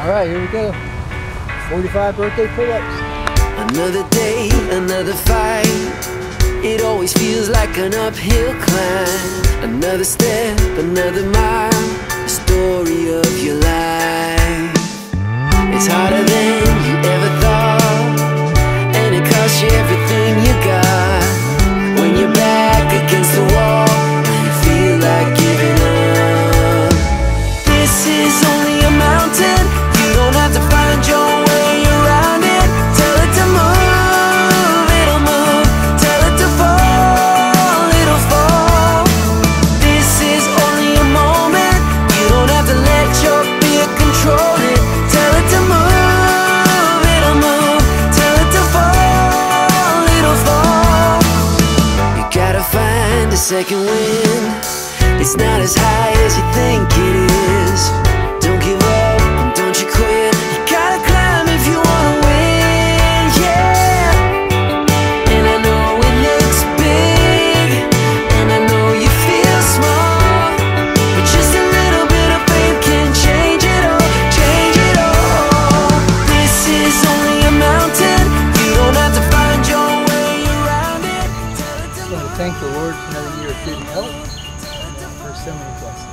Alright, here we go. 45 birthday pull-ups. Another day, another fight. It always feels like an uphill climb. Another step, another mile. The story of your life. It's harder than you ever thought, and it costs you everything you got. When you're back against the wall, you feel like giving up. This is only a mountain. You don't have to find your way around it. Tell it to move, it'll move. Tell it to fall, it'll fall. This is only a moment. You don't have to let your fear control it. Tell it to move, it'll move. Tell it to fall, it'll fall. You gotta find a second wind. It's not as high as you think it is. Don't give up and don't you quit. You gotta climb if you wanna win, yeah. And I know it looks big, and I know you feel small, but just a little bit of faith can change it all, change it all. This is only a mountain. You don't have to find your way around it. Tell it to I want to thank the Lord for another year of good health and for so many blessings.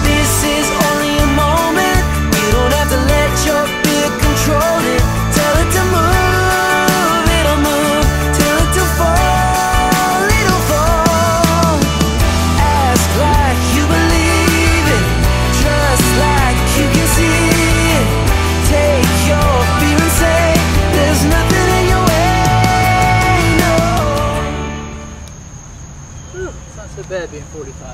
This is only a moment. You don't have to let your fear control it. Tell it to move, it'll move. Tell it to fall, it'll fall. Ask like you believe it. Trust like you can see it. Take your fear and say there's nothing in your way, no. Whew, it's not so bad being 45.